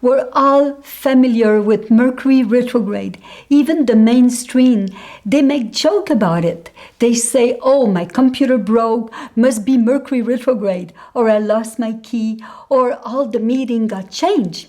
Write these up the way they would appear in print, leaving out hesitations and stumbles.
We're all familiar with Mercury retrograde. Even the mainstream, they make joke about it. They say, oh, my computer broke, must be Mercury retrograde, or I lost my key, or all the meeting got changed.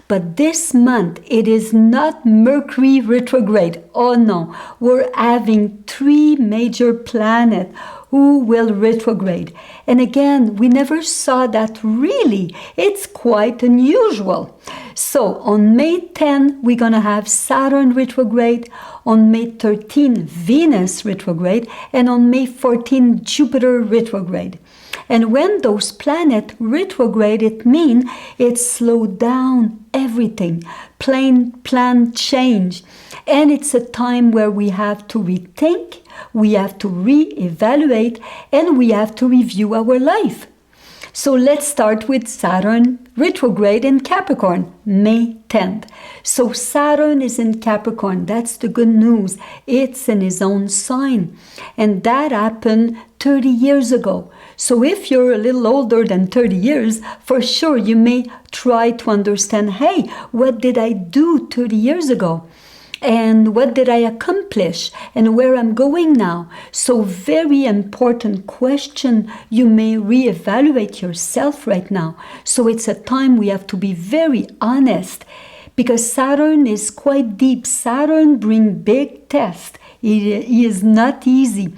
But this month, it is not Mercury retrograde. Oh no, we're having 3 major planets who will retrograde. And again, we never saw that really. It's quite unusual. So on May 10, we're going to have Saturn retrograde. On May 13, Venus retrograde. And on May 14, Jupiter retrograde. And when those planets retrograde, it means it slowed down everything. Plan change. And it's a time where we have to rethink, we have to re-evaluate, and we have to review our life. So let's start with Saturn retrograde in Capricorn, May 10th. So Saturn is in Capricorn. That's the good news. It's in his own sign. And that happened 30 years ago. So if you're a little older than 30 years, for sure you may try to understand, hey, what did I do 30 years ago? And what did I accomplish? And where I'm going now? So very important question. You may reevaluate yourself right now. So it's a time we have to be very honest, because Saturn is quite deep. Saturn brings big tests. It is not easy.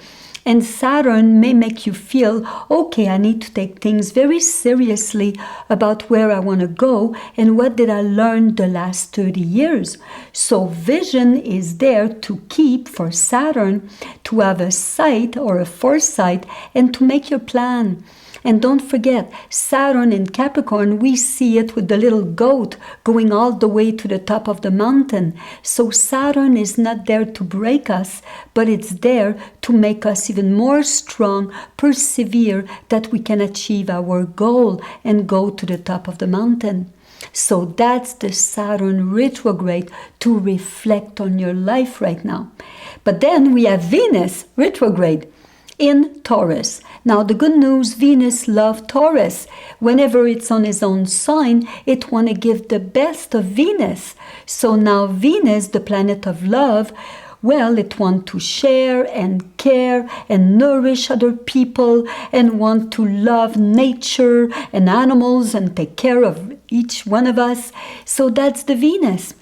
And Saturn may make you feel, okay, I need to take things very seriously about where I want to go and what did I learn the last 30 years. So vision is there to keep for Saturn, to have a sight or a foresight and to make your plan. And don't forget, Saturn in Capricorn, we see it with the little goat going all the way to the top of the mountain. So Saturn is not there to break us, but it's there to make us even more strong, persevere, that we can achieve our goal and go to the top of the mountain. So that's the Saturn retrograde, to reflect on your life right now. But then we have Venus retrograde in Taurus. Now the good news, Venus loves Taurus. Whenever it's on his own sign, it want to give the best of Venus. So now Venus, the planet of love, well, it want to share and care and nourish other people and want to love nature and animals and take care of each one of us. So that's the Venus.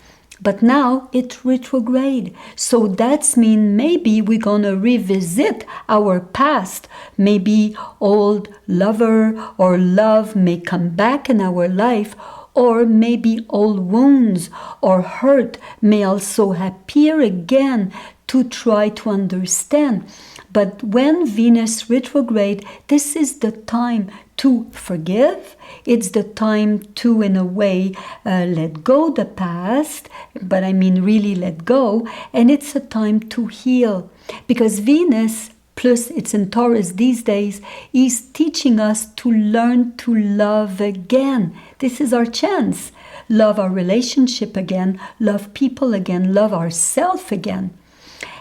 But now it retrograde. So that's mean maybe we're gonna revisit our past. Maybe old lover or love may come back in our life, or maybe old wounds or hurt may also appear again to try to understand. But when Venus retrograde, this is the time to forgive. It's the time to, in a way, let go the past, but I mean really let go. And it's a time to heal, because Venus, plus it's in Taurus these days, is teaching us to learn to love again. This is our chance. Love our relationship again, love people again, love ourselves again.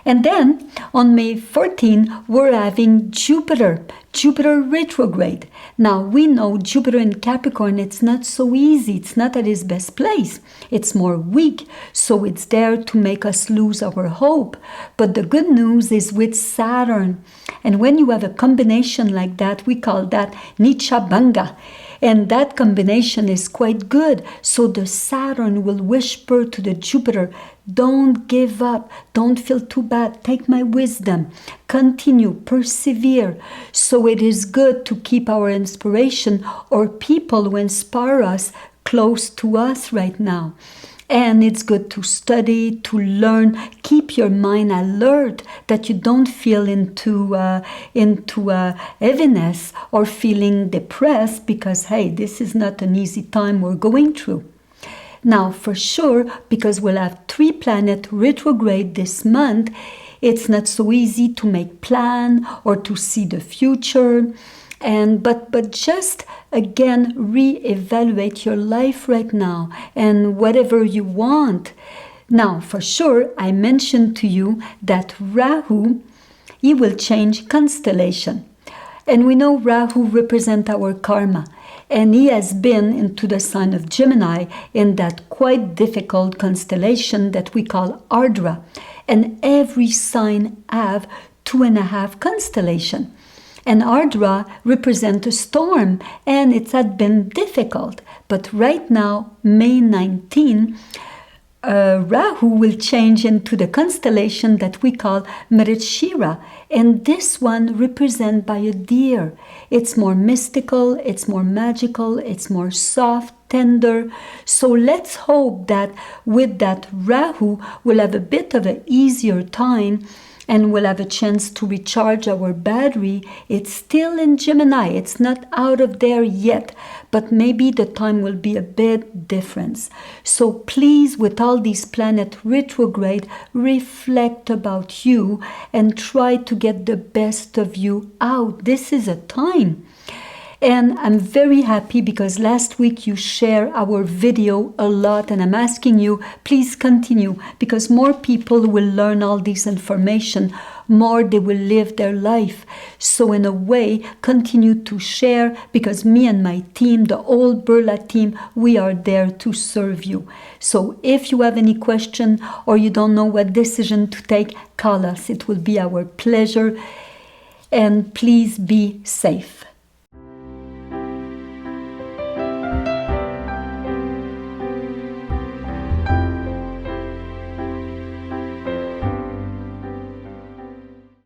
And then on May 14, we're having Jupiter retrograde. Now we know Jupiter in Capricorn, it's not so easy. It's not at its best place. It's more weak. So it's there to make us lose our hope. But the good news is with Saturn. And when you have a combination like that, we call that Nichabanga. And that combination is quite good. So the Saturn will whisper to the Jupiter, don't give up, don't feel too bad, take my wisdom, continue, persevere. So it is good to keep our inspiration or people who inspire us close to us right now. And it's good to study, to learn, keep your mind alert, that you don't feel into heaviness or feeling depressed, because, hey, this is not an easy time we're going through. Now, for sure, because we'll have 3 planets retrograde this month, it's not so easy to make plan or to see the future. But just again reevaluate your life right now and whatever you want. Now, for sure, I mentioned to you that Rahu, he will change constellation. And we know Rahu represents our karma. And he has been into the sign of Gemini in that quite difficult constellation that we call Ardra. And every sign have 2.5 constellation. And Ardra represents a storm, and it had been difficult. But right now, May 19, Rahu will change into the constellation that we call Mrigashira, and this one represented by a deer. It's more mystical, it's more magical, it's more soft, tender. So let's hope that with that Rahu, we'll have a bit of an easier time and we'll have a chance to recharge our battery. It's still in Gemini. It's not out of there yet, but maybe the time will be a bit different. So please, with all these planet retrograde, reflect about you and try to get the best of you out. This is a time. And I'm very happy because last week you shared our video a lot, and I'm asking you, please continue, because more people will learn all this information, more they will live their life. So in a way, continue to share, because me and my team, the whole Birla team, we are there to serve you. So if you have any question or you don't know what decision to take, call us. It will be our pleasure. And please be safe.